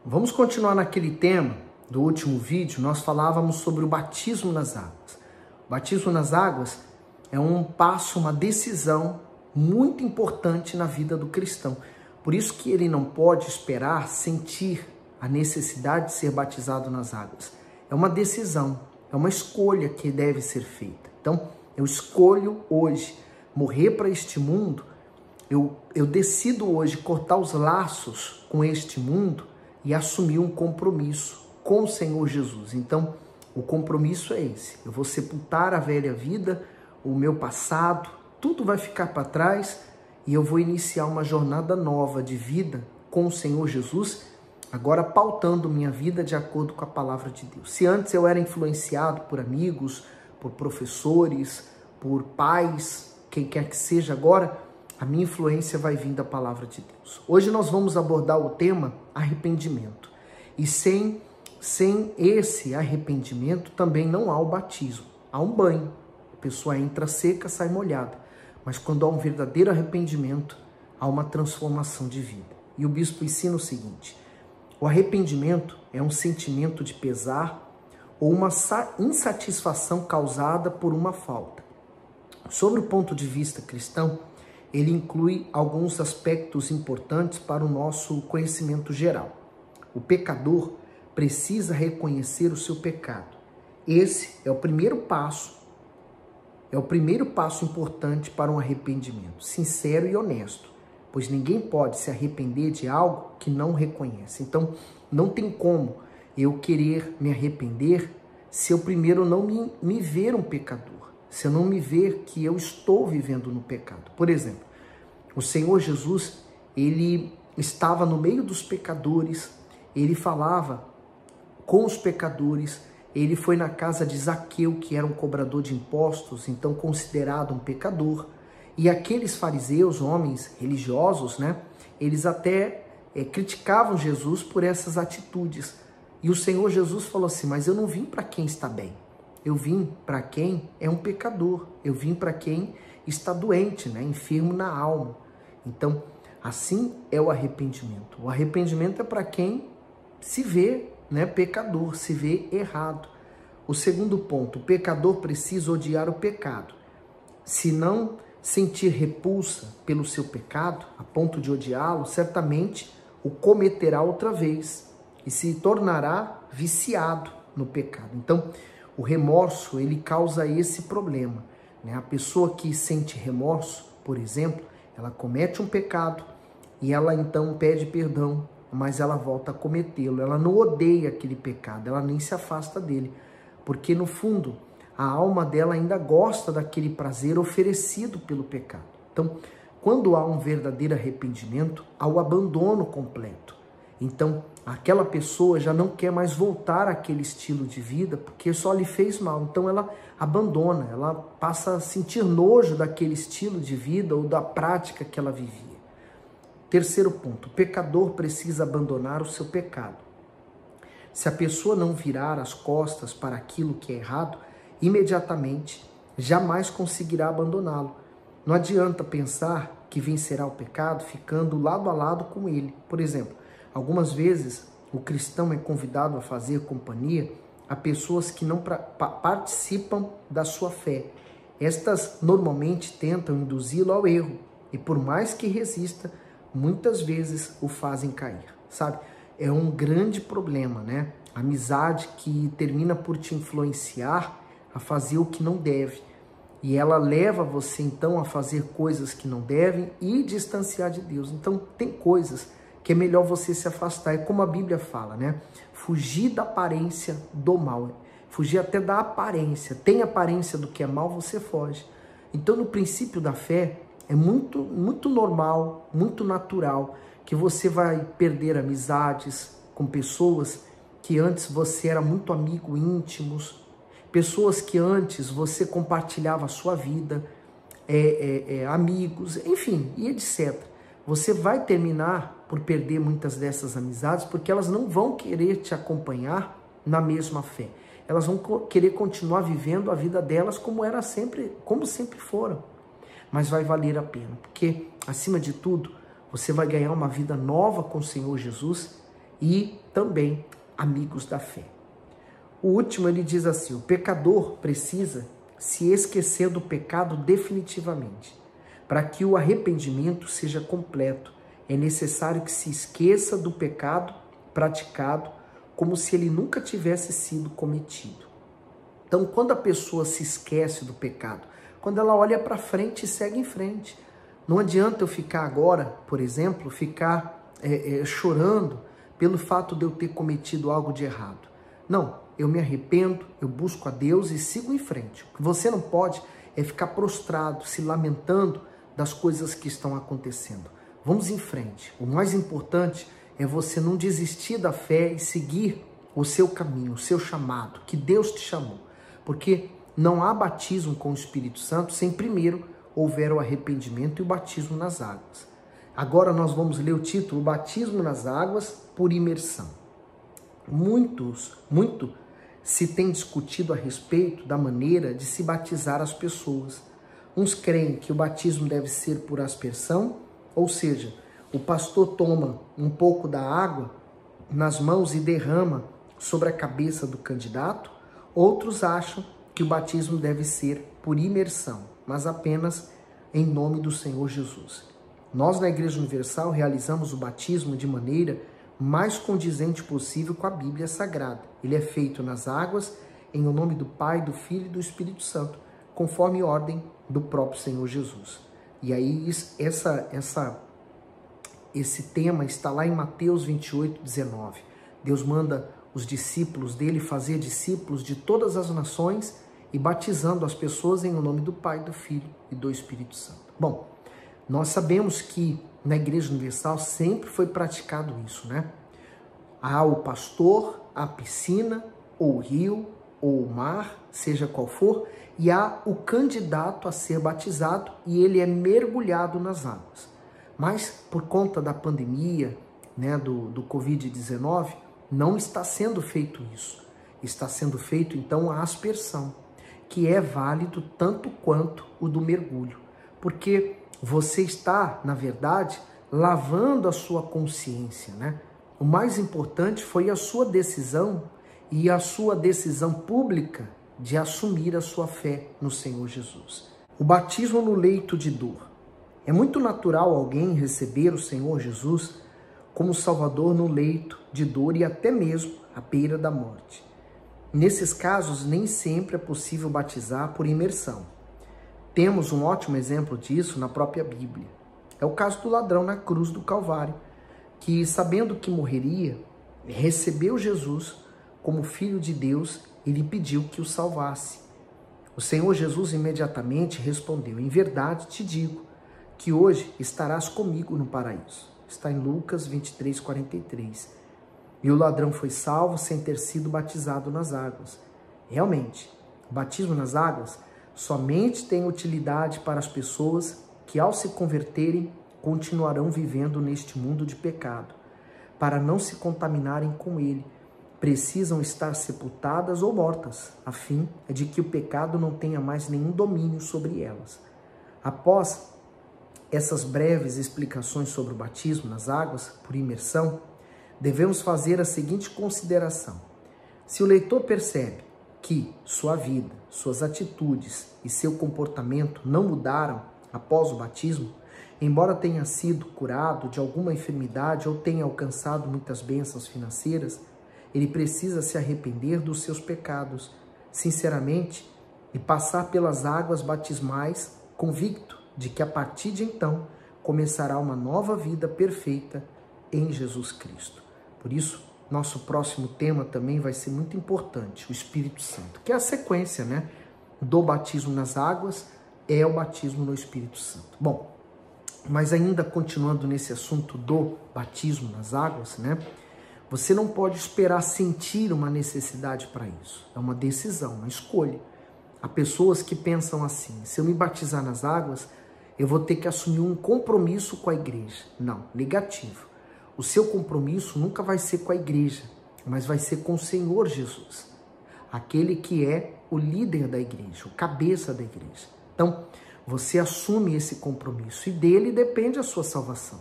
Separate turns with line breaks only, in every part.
Vamos continuar naquele tema do último vídeo. Nós falávamos sobre o batismo nas águas. O batismo nas águas é um passo, uma decisão muito importante na vida do cristão. Por isso que ele não pode esperar sentir a necessidade de ser batizado nas águas. É uma decisão, é uma escolha que deve ser feita. Então, eu escolho hoje morrer para este mundo, eu decido hoje cortar os laços com este mundo e assumir um compromisso com o Senhor Jesus. Então, o compromisso é esse. Eu vou sepultar a velha vida, o meu passado, tudo vai ficar para trás e eu vou iniciar uma jornada nova de vida com o Senhor Jesus, agora pautando minha vida de acordo com a palavra de Deus. Se antes eu era influenciado por amigos, por professores, por pais, quem quer que seja, agora a minha influência vai vir da palavra de Deus. Hoje nós vamos abordar o tema arrependimento. E sem esse arrependimento também não há o batismo. Há um banho. A pessoa entra seca, sai molhada. Mas quando há um verdadeiro arrependimento, há uma transformação de vida. E o bispo ensina o seguinte: o arrependimento é um sentimento de pesar ou uma insatisfação causada por uma falta. Sobre o ponto de vista cristão, ele inclui alguns aspectos importantes para o nosso conhecimento geral. O pecador precisa reconhecer o seu pecado. Esse é o primeiro passo importante para um arrependimento sincero e honesto, pois ninguém pode se arrepender de algo que não reconhece. Então, não tem como eu querer me arrepender se eu primeiro não me ver um pecador, se eu não me ver que eu estou vivendo no pecado. Por exemplo, o Senhor Jesus, ele estava no meio dos pecadores, ele falava com os pecadores, ele foi na casa de Zaqueu, que era um cobrador de impostos, então considerado um pecador, e aqueles fariseus, homens religiosos, eles até criticavam Jesus por essas atitudes. E o Senhor Jesus falou assim: mas eu não vim para quem está bem, eu vim para quem é um pecador, eu vim para quem está doente, enfermo na alma. Então, assim é o arrependimento. O arrependimento é para quem se vê pecador, se vê errado. O segundo ponto: o pecador precisa odiar o pecado. Se não sentir repulsa pelo seu pecado, a ponto de odiá-lo, certamente o cometerá outra vez e se tornará viciado no pecado. Então, o remorso, ele causa esse problema. A pessoa que sente remorso, por exemplo, ela comete um pecado e ela então pede perdão, mas ela volta a cometê-lo. Ela não odeia aquele pecado, ela nem se afasta dele, porque no fundo a alma dela ainda gosta daquele prazer oferecido pelo pecado. Então, quando há um verdadeiro arrependimento, há o abandono completo. Então, aquela pessoa já não quer mais voltar àquele estilo de vida, porque só lhe fez mal. Então, ela abandona, ela passa a sentir nojo daquele estilo de vida ou da prática que ela vivia. Terceiro ponto: o pecador precisa abandonar o seu pecado. Se a pessoa não virar as costas para aquilo que é errado, imediatamente jamais conseguirá abandoná-lo. Não adianta pensar que vencerá o pecado ficando lado a lado com ele. Por exemplo, algumas vezes o cristão é convidado a fazer companhia a pessoas que não participam da sua fé. Estas normalmente tentam induzi-lo ao erro e, por mais que resista, muitas vezes o fazem cair, sabe? É um grande problema, A amizade que termina por te influenciar a fazer o que não deve. E ela leva você, então, a fazer coisas que não devem e distanciar de Deus. Então, tem coisas que é melhor você se afastar. É como a Bíblia fala, Fugir da aparência do mal. Fugir até da aparência. Tem aparência do que é mal, você foge. Então, no princípio da fé, é muito, muito normal, muito natural que você vai perder amizades com pessoas que antes você era muito amigo, íntimos, pessoas que antes você compartilhava a sua vida, amigos, enfim, e etc. Você vai terminar por perder muitas dessas amizades porque elas não vão querer te acompanhar na mesma fé. Elas vão querer continuar vivendo a vida delas como sempre foram. Mas vai valer a pena, porque, acima de tudo, você vai ganhar uma vida nova com o Senhor Jesus e também amigos da fé. O último, ele diz assim: o pecador precisa se esquecer do pecado definitivamente. Para que o arrependimento seja completo, é necessário que se esqueça do pecado praticado como se ele nunca tivesse sido cometido. Então, quando a pessoa se esquece do pecado, quando ela olha para frente e segue em frente, não adianta eu ficar agora, por exemplo, chorando pelo fato de eu ter cometido algo de errado. Não, eu me arrependo, eu busco a Deus e sigo em frente. O que você não pode é ficar prostrado, se lamentando das coisas que estão acontecendo. Vamos em frente. O mais importante é você não desistir da fé e seguir o seu caminho, o seu chamado, que Deus te chamou. Porque não há batismo com o Espírito Santo sem primeiro houver o arrependimento e o batismo nas águas. Agora nós vamos ler o título: Batismo nas águas por imersão. Muito se tem discutido a respeito da maneira de se batizar as pessoas. Uns creem que o batismo deve ser por aspersão, ou seja, o pastor toma um pouco da água nas mãos e derrama sobre a cabeça do candidato. Outros acham que o batismo deve ser por imersão, mas apenas em nome do Senhor Jesus. Nós, na Igreja Universal, realizamos o batismo de maneira mais condizente possível com a Bíblia Sagrada. Ele é feito nas águas, em nome do Pai, do Filho e do Espírito Santo, conforme ordem do próprio Senhor Jesus. E aí, esse tema está lá em Mateus 28, 19. Deus manda os discípulos dele fazer discípulos de todas as nações e batizando as pessoas em nome do Pai, do Filho e do Espírito Santo. Bom, nós sabemos que na Igreja Universal sempre foi praticado isso, né? Há o pastor, a piscina, ou o rio, ou o mar, seja qual for, e há o candidato a ser batizado e ele é mergulhado nas águas. Mas por conta da pandemia, né, do Covid-19, não está sendo feito isso. Está sendo feito, então, a aspersão, que é válido tanto quanto o do mergulho. Porque você está, na verdade, lavando a sua consciência, né? O mais importante foi a sua decisão e a sua decisão pública de assumir a sua fé no Senhor Jesus. O batismo no leito de dor. É muito natural alguém receber o Senhor Jesus como Salvador no leito de dor e até mesmo à beira da morte. Nesses casos, nem sempre é possível batizar por imersão. Temos um ótimo exemplo disso na própria Bíblia. É o caso do ladrão na cruz do Calvário, que, sabendo que morreria, recebeu Jesus como Filho de Deus e lhe pediu que o salvasse. O Senhor Jesus imediatamente respondeu: em verdade te digo que hoje estarás comigo no paraíso. Está em Lucas 23, 43. E o ladrão foi salvo sem ter sido batizado nas águas. Realmente, o batismo nas águas somente tem utilidade para as pessoas que, ao se converterem, continuarão vivendo neste mundo de pecado. Para não se contaminarem com ele, precisam estar sepultadas ou mortas, a fim de que o pecado não tenha mais nenhum domínio sobre elas. Após essas breves explicações sobre o batismo nas águas por imersão, devemos fazer a seguinte consideração: se o leitor percebe que sua vida, suas atitudes e seu comportamento não mudaram após o batismo, embora tenha sido curado de alguma enfermidade ou tenha alcançado muitas bênçãos financeiras, ele precisa se arrepender dos seus pecados, sinceramente, e passar pelas águas batismais, convicto de que a partir de então começará uma nova vida perfeita em Jesus Cristo. Por isso, nosso próximo tema também vai ser muito importante, o Espírito Santo, que é a sequência, né, do batismo nas águas, é o batismo no Espírito Santo. Bom, mas ainda continuando nesse assunto do batismo nas águas, né, você não pode esperar sentir uma necessidade para isso. É uma decisão, uma escolha. Há pessoas que pensam assim: se eu me batizar nas águas, eu vou ter que assumir um compromisso com a igreja. Não, negativo. O seu compromisso nunca vai ser com a igreja, mas vai ser com o Senhor Jesus, aquele que é o líder da igreja, o cabeça da igreja. Então, você assume esse compromisso e dele depende a sua salvação.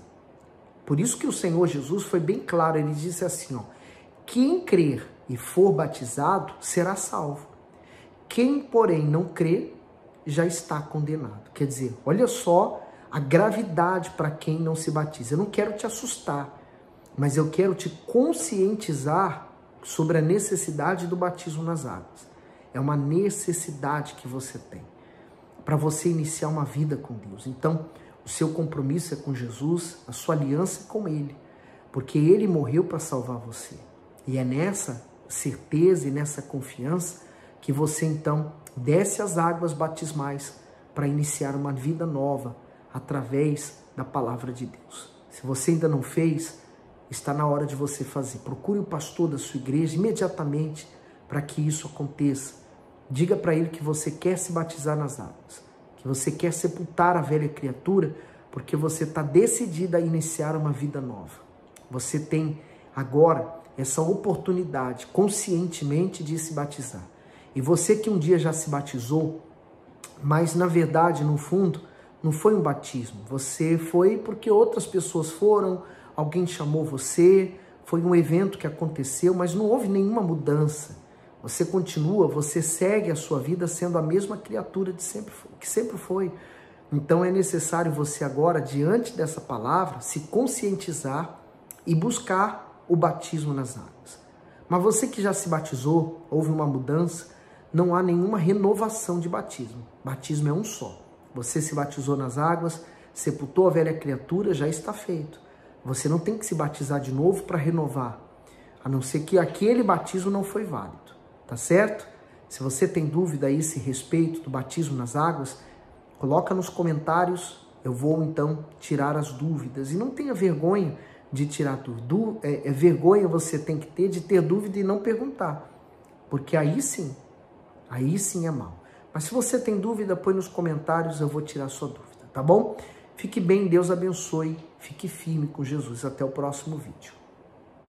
Por isso que o Senhor Jesus foi bem claro, ele disse assim, ó, quem crer e for batizado será salvo. Quem, porém, não crer, já está condenado. Quer dizer, olha só a gravidade para quem não se batiza. Eu não quero te assustar, mas eu quero te conscientizar sobre a necessidade do batismo nas águas. É uma necessidade que você tem para você iniciar uma vida com Deus. Então, o seu compromisso é com Jesus, a sua aliança é com Ele, porque Ele morreu para salvar você. E é nessa certeza e nessa confiança que você, então, desce as águas batismais para iniciar uma vida nova através da palavra de Deus. Se você ainda não fez, está na hora de você fazer. Procure o pastor da sua igreja imediatamente para que isso aconteça. Diga para ele que você quer se batizar nas águas, que você quer sepultar a velha criatura, porque você está decidida a iniciar uma vida nova. Você tem agora essa oportunidade conscientemente de se batizar. E você que um dia já se batizou, mas na verdade, no fundo, não foi um batismo. Você foi porque outras pessoas foram, alguém chamou você, foi um evento que aconteceu, mas não houve nenhuma mudança. Você continua, você segue a sua vida sendo a mesma criatura que sempre foi. Então é necessário você agora, diante dessa palavra, se conscientizar e buscar o batismo nas águas. Mas você que já se batizou, houve uma mudança, não há nenhuma renovação de batismo. Batismo é um só. Você se batizou nas águas, sepultou a velha criatura, já está feito. Você não tem que se batizar de novo para renovar, a não ser que aquele batismo não foi válido, tá certo? Se você tem dúvida a esse respeito do batismo nas águas, coloca nos comentários, eu vou então tirar as dúvidas. E não tenha vergonha de tirar dúvida, vergonha você tem que ter de ter dúvida e não perguntar, porque aí sim é mal. Mas se você tem dúvida, põe nos comentários, eu vou tirar a sua dúvida, tá bom? Fique bem, Deus abençoe, fique firme com Jesus. Até o próximo vídeo.